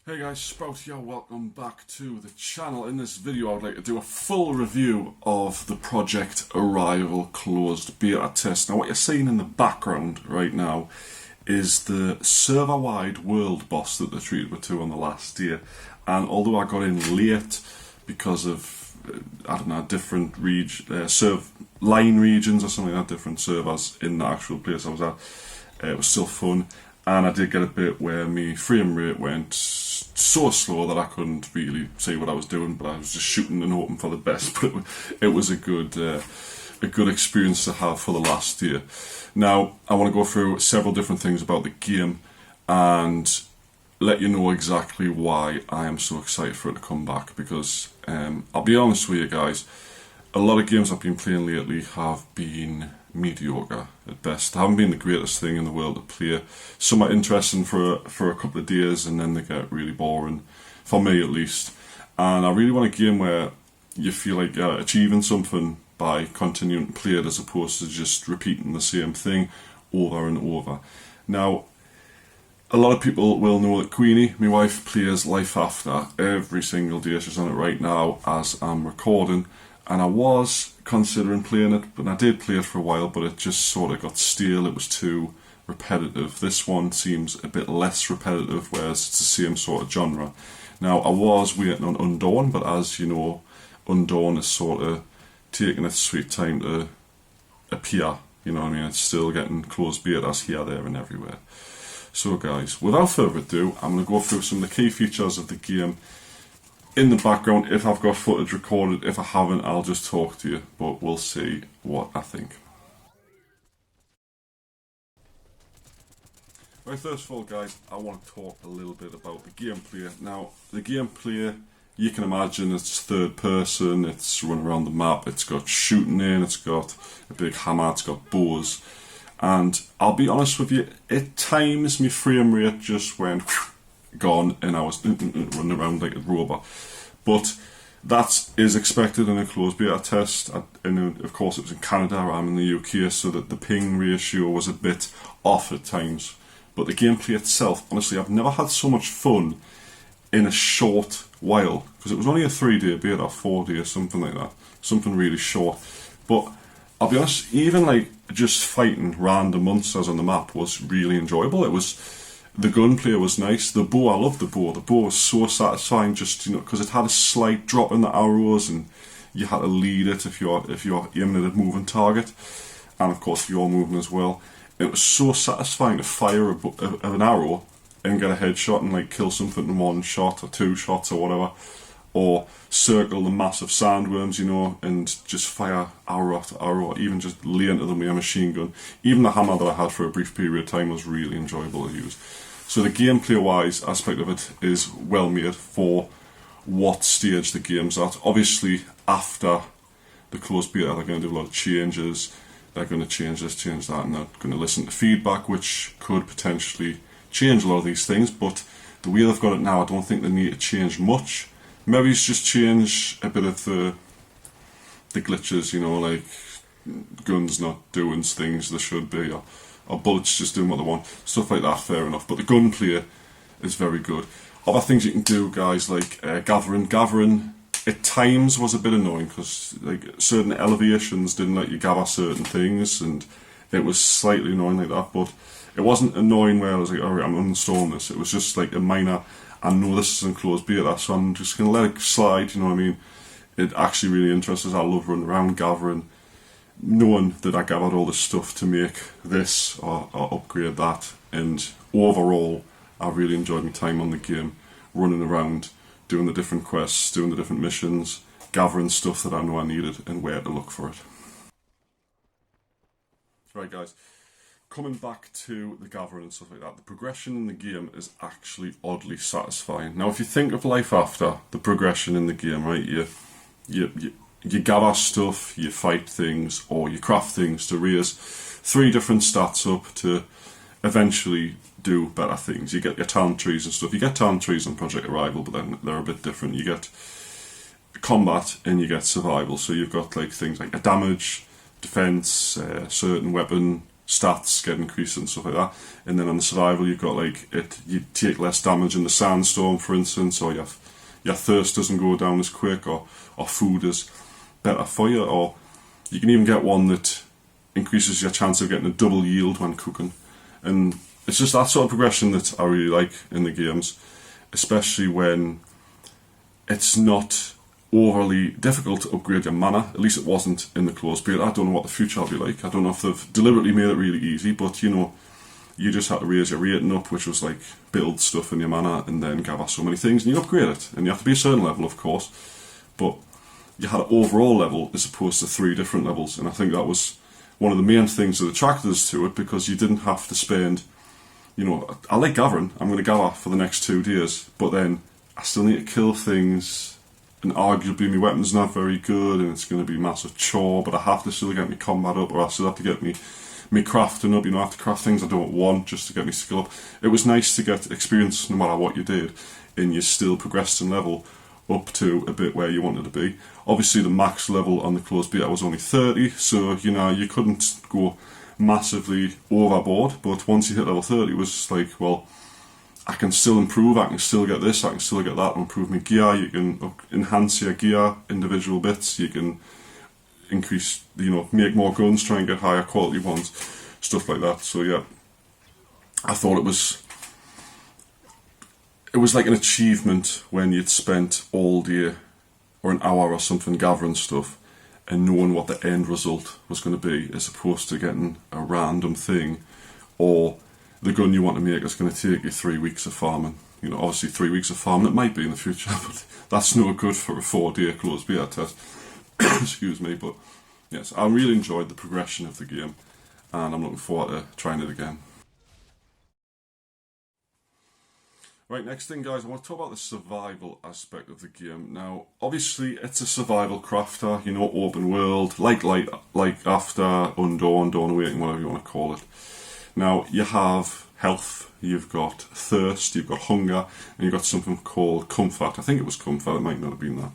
Hey guys, Sprout here, welcome back to the channel. In this video I would like to do a full review of the Project Arrival closed beta test. Now what you're seeing in the background right now is the server-wide world boss that they treated with to on the last day. And although I got in late because of, I don't know, different line regions or something like that, different servers in the actual place I was at, it was still fun. And I did get a bit where my frame rate went so slow that I couldn't really see what I was doing, but I was just shooting and hoping for the best. But it was a good experience to have for the last year. Now I want to go through several different things about the game and let you know exactly why I am so excited for it to come back. Because I'll be honest with you guys, a lot of games I've been playing lately have been mediocre at best. They haven't been the greatest thing in the world to play. Some are interesting for a couple of days and then they get really boring, for me at least. And I really want a game where you feel like you're achieving something by continuing to play it as opposed to just repeating the same thing over and over. Now, a lot of people will know that Queenie, my wife, plays Life After every single day. She's on it right now as I'm recording. And I was considering playing it, but I did play it for a while, but it just sort of got stale. It was too repetitive. This one seems a bit less repetitive, whereas it's the same sort of genre. Now, I was waiting on Undawn, but as you know, Undawn is sort of taking its sweet time to appear. You know what I mean? It's still getting closed betas here, there, and everywhere. So guys, without further ado, I'm going to go through some of the key features of the game in the background. If I've got footage recorded, if I haven't, I'll just talk to you, but we'll see what I think. Right, first of all guys, I want to talk a little bit about the gameplay. Now, the gameplay, you can imagine it's third person, it's running around the map, it's got shooting in, it's got a big hammer, it's got bows. And I'll be honest with you, at times my frame rate just went gone and I was running around like a robot. But that is expected in a closed beta test. And of course it was in Canada, I'm in the UK, so that the ping ratio was a bit off at times. But the gameplay itself, honestly, I've never had so much fun in a short while, because it was only a 3-day beta, 4 days, something like that, something really short. But I'll be honest, even like just fighting random monsters on the map was really enjoyable. The gunplay was nice. The bow, I loved the bow. The bow was so satisfying, just, you know, because it had a slight drop in the arrows, and you had to lead it if you're aiming at a moving target, and of course you're moving as well. It was so satisfying to fire an arrow and get a headshot and like kill something in one shot or 2 shots or whatever, or circle the massive sandworms, you know, and just fire arrow after arrow, or even just lay into them with a machine gun. Even the hammer that I had for a brief period of time was really enjoyable to use. So the gameplay-wise aspect of it is well made for what stage the game's at. Obviously, after the closed beta, they're going to do a lot of changes. They're going to change this, change that, and they're going to listen to feedback, which could potentially change a lot of these things. But the way they've got it now, I don't think they need to change much. Maybe it's just change a bit of the glitches, you know, like guns not doing things they should be, or bullets just doing what they want, stuff like that, fair enough. But the gunplay is very good. Other things you can do, guys, like gathering. Gathering at times was a bit annoying, because like certain elevations didn't let you gather certain things, and it was slightly annoying like that. But it wasn't annoying where I was like, alright, I'm uninstalling this. It was just like a minor, I know this is in closed beta, so I'm just going to let it slide, you know what I mean? It actually really interests us. I love running around gathering, knowing that I gathered all this stuff to make this or upgrade that. And overall, I really enjoyed my time on the game, running around, doing the different quests, doing the different missions, gathering stuff that I know I needed and where to look for it. Right guys, coming back to the gathering and stuff like that, the progression in the game is actually oddly satisfying. Now if you think of Life After, the progression in the game, right, you gather stuff, you fight things, or you craft things to raise 3 different stats up to eventually do better things. You get your talent trees and stuff. You get talent trees in Project Arrival, but then they're a bit different. You get combat and you get survival. So you've got like things like a damage, defense, certain weapon stats get increased and stuff like that. And then on the survival, you've got like you take less damage in the sandstorm, for instance, or your thirst doesn't go down as quick, or food is better for you, or you can even get one that increases your chance of getting a double yield when cooking. And it's just that sort of progression that I really like in the games, especially when it's not overly difficult to upgrade your mana. At least it wasn't in the closed beta. I don't know what the future will be like. I don't know if they've deliberately made it really easy, but you just had to raise your rating up, which was like build stuff in your mana and then gather so many things, and you upgrade it. And you have to be a certain level, of course, but you had an overall level as opposed to 3 different levels. And I think that was one of the main things that attracted us to it, because you didn't have to spend, I like gathering. I'm going to gather for the next 2 days, but then I still need to kill things, and arguably my weapon's not very good, and it's going to be a massive chore, but I have to still get my combat up, or I still have to get me crafting up. I have to craft things I don't want just to get me skill up. It was nice to get experience no matter what you did, and you still progressed in level up to a bit where you wanted to be. Obviously the max level on the closed beta was only 30, so you couldn't go massively overboard, but once you hit level 30 it was like, well, I can still improve, I can still get this, I can still get that, improve my gear. You can enhance your gear, individual bits, you can increase, make more guns, try and get higher quality ones, stuff like that. So yeah, I thought it was like an achievement when you'd spent all day or an hour or something gathering stuff and knowing what the end result was going to be, as opposed to getting a random thing, or the gun you want to make is going to take you 3 weeks of farming. Obviously 3 weeks of farming, it might be in the future, but that's no good for a 4-day closed beta test. Excuse me, but yes, I really enjoyed the progression of the game, and I'm looking forward to trying it again. Right, next thing guys, I want to talk about the survival aspect of the game. Now, obviously it's a survival crafter, open world, like After, Undawn, Dawn Awakening, whatever you want to call it. Now, you have health, you've got thirst, you've got hunger, and you've got something called comfort. I think it was comfort, it might not have been that.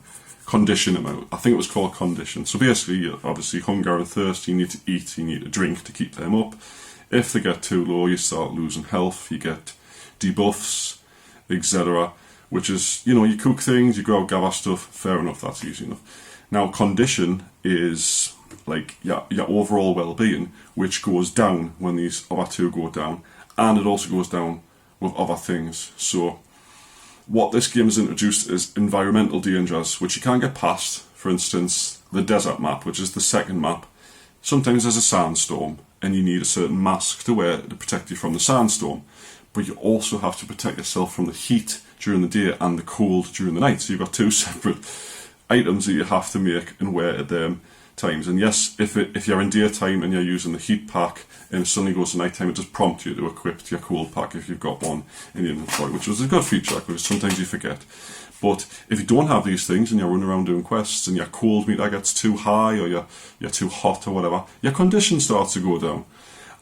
Condition amount, I think it was called condition. So basically, obviously hunger and thirst, you need to eat, you need to drink to keep them up. If they get too low, you start losing health, you get debuffs, etc. Which is, you cook things, you go out, gather stuff, fair enough, that's easy enough. Now, condition is like your overall well-being, which goes down when these other two go down, and it also goes down with other things. So what this game has introduced is environmental dangers, which you can't get past. For instance, the desert map, which is the second map. Sometimes there's a sandstorm, and you need a certain mask to wear to protect you from the sandstorm. But you also have to protect yourself from the heat during the day and the cold during the night. So you've got 2 separate items that you have to make and wear at them times. And yes, if you're in daytime and you're using the heat pack and it suddenly goes to nighttime, it does prompt you to equip your cold pack if you've got one in your inventory, which was a good feature because sometimes you forget. But if you don't have these things and you're running around doing quests and your cold meter gets too high, or you're too hot or whatever, your condition starts to go down.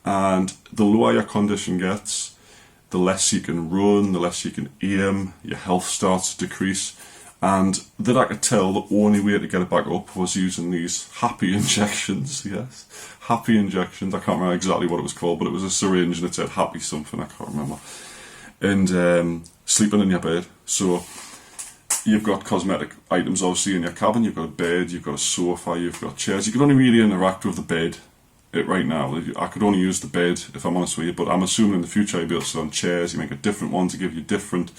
And the lower your condition gets, the less you can run, the less you can aim, your health starts to decrease. And that I could tell the only way to get it back up was using these happy injections. Yes, happy injections. I can't remember exactly what it was called, but it was a syringe and it said happy something, I can't remember. And sleeping in your bed. So you've got cosmetic items obviously in your cabin, you've got a bed, you've got a sofa, you've got chairs. You can only really interact with the bed right now. I could only use the bed, if I'm honest with you, but I'm assuming in the future you'll be able to sit on chairs, you make a different one to give you different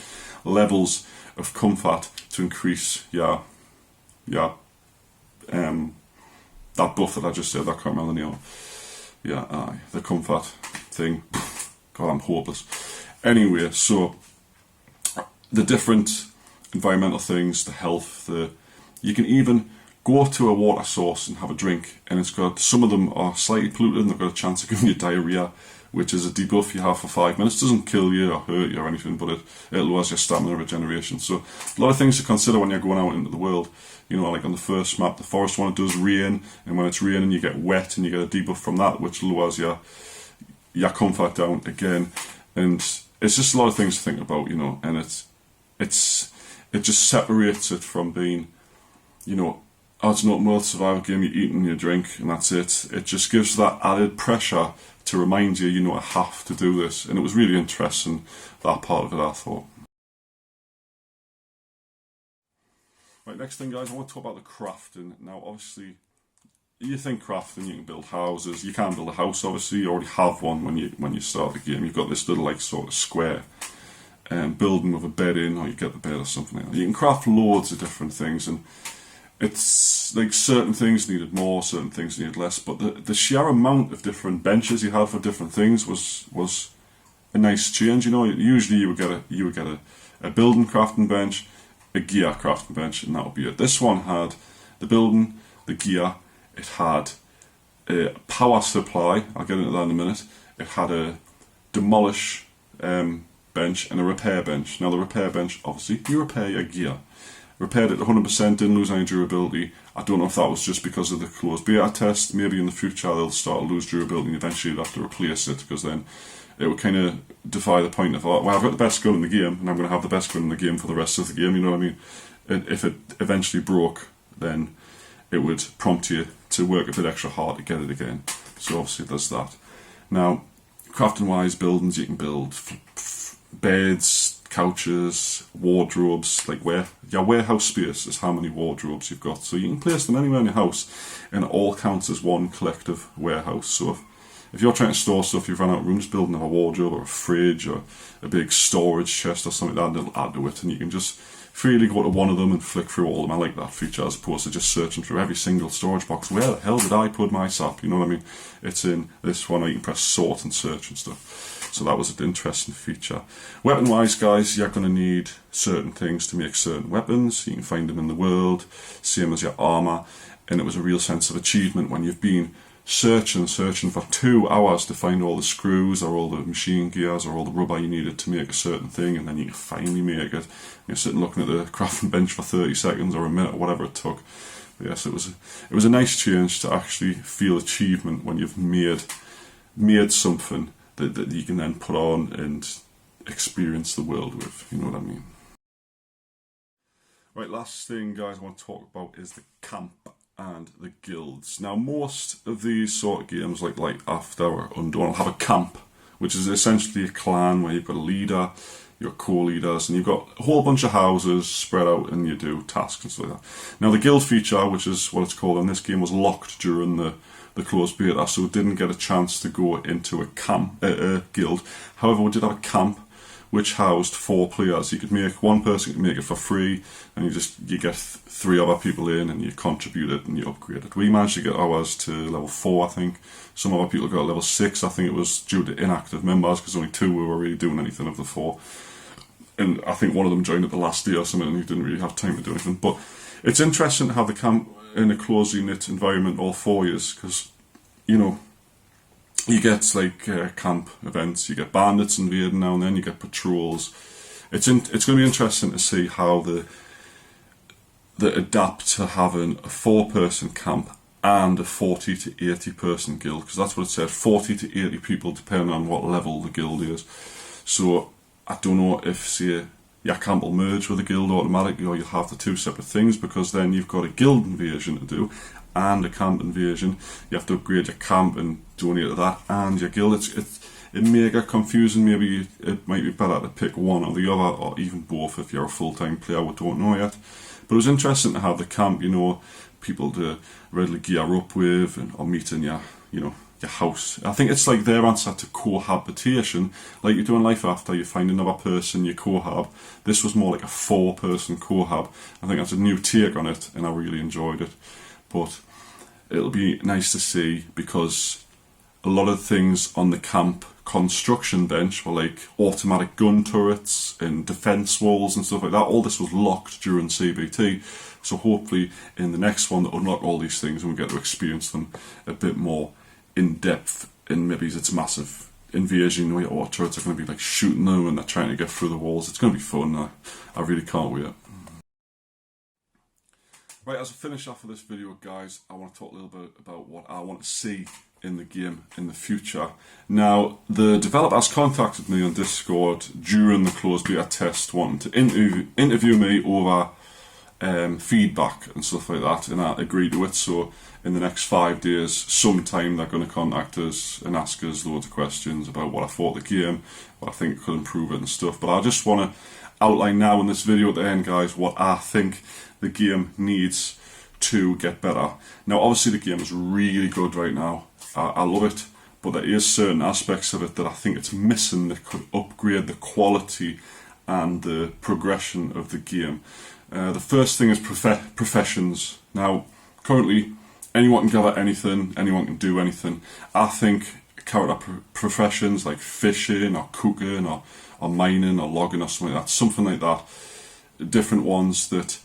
levels of comfort to increase your that buff that I just said, I can't remember the name. The comfort thing. God, I'm hopeless. Anyway, so the different environmental things, the health, you can even go to a water source and have a drink, and it's got, some of them are slightly polluted and they've got a chance of giving you diarrhea, which is a debuff you have for 5 minutes. It doesn't kill you or hurt you or anything, but it lowers your stamina regeneration. So a lot of things to consider when you're going out into the world. Like on the first map, the forest one, it does rain, and when it's raining you get wet and you get a debuff from that, which lowers your comfort down again. And it's just a lot of things to think about, and it just separates it from being, it's an open world survival game, you eat and you drink and that's it. It just gives that added pressure to remind you, you know, I have to do this. And it was really interesting, that part of it, I thought. Right, next thing, guys, I want to talk about the crafting. Now, obviously, you think crafting, you can build houses. You can't build a house, obviously. You already have one when you start the game. You've got this little, like, sort of square building with a bed in, or you get the bed or something like that. You can craft loads of different things, and it's like certain things needed more, certain things needed less, but the sheer amount of different benches you had for different things was a nice change. You know, usually you would get a building crafting bench, a gear crafting bench, and that would be it. This one had the building, the gear, it had a power supply, I'll get into that in a minute, it had a demolish bench and a repair bench. Now the repair bench, obviously, you repair your gear. Repaired it 100%, didn't lose any durability. I don't know if that was just because of the closed beta test. Maybe in the future they'll start to lose durability and eventually they'll have to replace it, because then it would kind of defy the point of, oh, well, I've got the best gun in the game and I'm going to have the best gun in the game for the rest of the game, you know what I mean? And if it eventually broke, then it would prompt you to work a bit extra hard to get it again. So obviously there's that. Now, crafting wise, buildings, you can build beds, couches, wardrobes, like your warehouse space is how many wardrobes you've got. So you can place them anywhere in your house and it all counts as one collective warehouse. So if you're trying to store stuff, you've run out of rooms, building a wardrobe or a fridge or a big storage chest or something like that, and it'll add to it, and you can just freely go to one of them and flick through all of them. I like that feature as opposed to just searching through every single storage box. Where the hell did I put my sap? You know what I mean? It's in this one, or you can press sort and search and stuff. So that was an interesting feature. Weapon wise, guys, you're going to need certain things to make certain weapons. You can find them in the world, same as your armour, and it was a real sense of achievement when you've been searching for 2 hours to find all the screws or all the machine gears or all the rubber you needed to make a certain thing, and then you can finally make it. You're sitting looking at the crafting bench for 30 seconds or a minute or whatever it took. But yes, it was a nice change to actually feel achievement when you've made something that you can then put on and experience the world with, you know what I mean? Right, last thing, guys, I want to talk about is the camp and the guilds. Now, most of these sort of games, like Light After or Undawn, have a camp, which is essentially a clan where you've got a leader, you've got co-leaders, and you've got a whole bunch of houses spread out and you do tasks and stuff like that. Now, the guild feature, which is what it's called in this game, was locked during the closed beta, so we didn't get a chance to go into a guild. However, we did have a camp which housed 4 players. You could make one person could make it for free, and you get 3 other people in, and you contribute it and you upgrade it. We managed to get ours to level 4, I think. Some other people got level 6. I think it was due to inactive members, because only 2 were really doing anything of the 4. And I think one of them joined at the last day or something, and he didn't really have time to do anything. But it's interesting to have the camp in a closely knit environment all 4 years, because, you know, you get like camp events, you get bandits invading now and then, you get patrols. It's going to be interesting to see how they adapt to having a 4-person camp and a 40 to 80 person guild, because that's what it said, 40 to 80 people depending on what level the guild is. So I don't know if, say, your camp will merge with a guild automatically, or you'll have the 2 separate things, because then you've got a guild invasion to do and a camp invasion. You have to upgrade your camp and donate to that and your guild. It may get confusing. Maybe it might be better to pick one or the other, or even both if you're a full-time player. We don't know yet. But it was interesting to have the camp, you know, people to readily gear up with, or meet in your house. I think it's like their answer to cohabitation. Like you do in Life After, you find another person, you cohab. This was more like a 4-person cohab. I think that's a new take on it, and I really enjoyed it. But it'll be nice to see, because a lot of things on the camp construction bench were like automatic gun turrets and defence walls and stuff like that. All this was locked during CBT, so hopefully in the next one they'll unlock all these things and we get to experience them a bit more in depth. And maybe it's massive invasion where your turrets are going to be like shooting them and they're trying to get through the walls. It's going to be fun. I really can't wait. Right, as a finish off of this video, guys, I want to talk a little bit about what I want to see in the game in the future. Now, the developers contacted me on Discord during the closed beta test, wanting to interview me over feedback and stuff like that, and I agree to it. So in the next 5 days, sometime they're going to contact us and ask us loads of questions about what I thought of the game, what I think could improve it and stuff. But I just want to outline now in this video at the end, guys, what I think the game needs to get better. Now, obviously the game is really good right now. I love it, but there is certain aspects of it that I think it's missing that could upgrade the quality and the progression of the game. The first thing is professions. Now, currently, anyone can gather anything, anyone can do anything. I think character professions like fishing or cooking or mining or logging or something like that, different ones that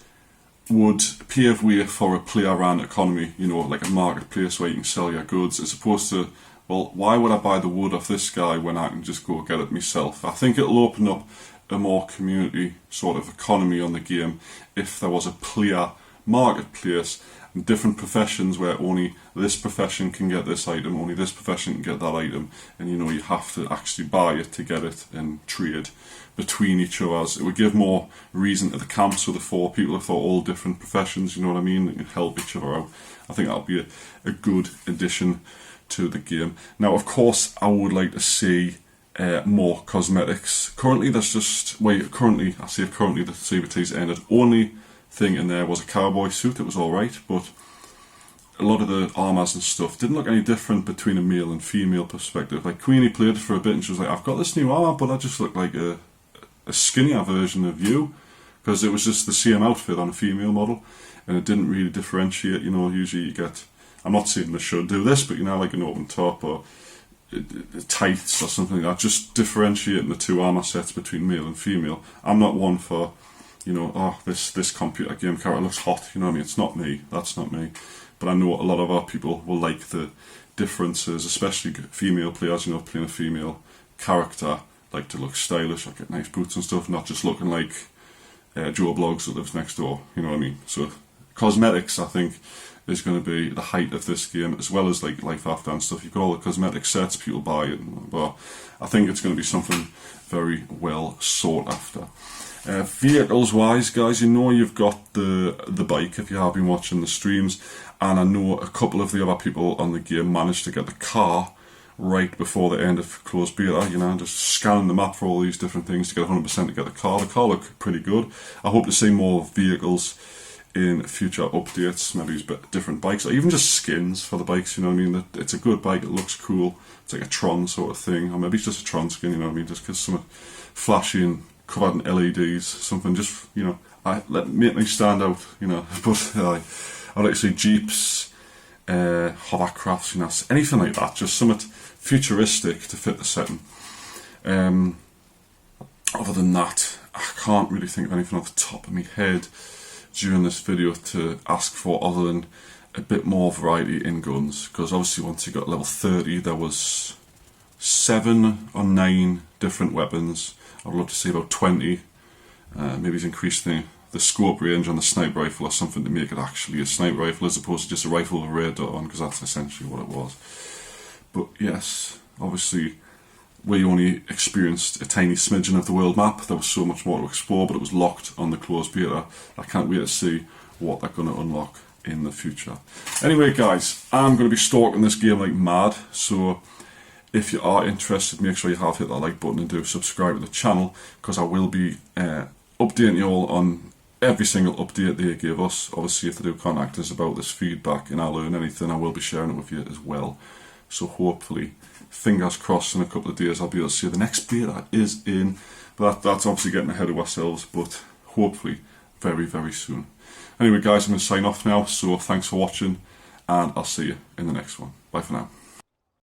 would pave way for a player-run economy, you know, like a marketplace where you can sell your goods, as opposed to, well, why would I buy the wood off this guy when I can just go get it myself? I think it'll open up a more community sort of economy on the game if there was a player marketplace and different professions where only this profession can get this item, only this profession can get that item, and you know, you have to actually buy it to get it and trade between each other. It would give more reason to the camps of the 4 people for all different professions, you know what I mean, that can help each other out. I think that'll be a good addition to the game. Now, of course, I would like to see more cosmetics. Currently, there's just, I say currently, the CBT's ended. Only thing in there was a cowboy suit. It was alright, but a lot of the armours and stuff didn't look any different between a male and female perspective. Like, Queenie played for a bit and she was like, I've got this new armour, but I just look like a skinnier version of you, because it was just the same outfit on a female model, and it didn't really differentiate. You know, usually you get, I'm not saying they should do this, but you know, like an open top or tights or something like that, just differentiating the 2 armour sets between male and female. I'm not one for, you know, oh, this computer game character looks hot, you know what I mean? It's not me, that's not me. But I know a lot of our people will like the differences, especially female players, you know, playing a female character, like to look stylish, like get nice boots and stuff, not just looking like Joe Bloggs that lives next door, you know what I mean? So cosmetics, I think, is going to be the height of this game, as well as like Life After and stuff. You've got all the cosmetic sets, people buy it, but I think it's going to be something very well sought after. Vehicles wise, guys, you know you've got the bike if you have been watching the streams, and I know a couple of the other people on the game managed to get the car right before the end of closed beta, you know, just scanning the map for all these different things to get 100% to get the car. The car looked pretty good. I hope to see more vehicles in future updates, maybe different bikes, or even just skins for the bikes, you know what I mean? It's a good bike, it looks cool, it's like a Tron sort of thing, or maybe it's just a Tron skin, you know what I mean, just because something flashy and covered in LEDs, something just, you know, make me stand out, you know. But I'd like to see Jeeps, hovercrafts, you know, anything like that, just something futuristic to fit the setting. Other than that, I can't really think of anything off the top of my head during this video to ask for, other than a bit more variety in guns, because obviously once you got level 30 there was 7 or 9 different weapons. I'd love to see about 20. Maybe he's increased the scope range on the sniper rifle or something to make it actually a sniper rifle as opposed to just a rifle with a radar on, because that's essentially what it was. But yes, obviously we only experienced a tiny smidgen of the world map. There was so much more to explore, but it was locked on the closed beta. I can't wait to see what they're going to unlock in the future. Anyway, guys, I'm going to be stalking this game like mad, so if you are interested, make sure you have hit that like button and do subscribe to the channel, because I will be updating you all on every single update they give us. Obviously, if they do contact us about this feedback and I learn anything, I will be sharing it with you as well. So hopefully, fingers crossed, in a couple of days I'll be able to see the next beta is in. But that's obviously getting ahead of ourselves, but hopefully very, very soon. Anyway, guys, I'm going to sign off now, so thanks for watching, and I'll see you in the next one. Bye for now.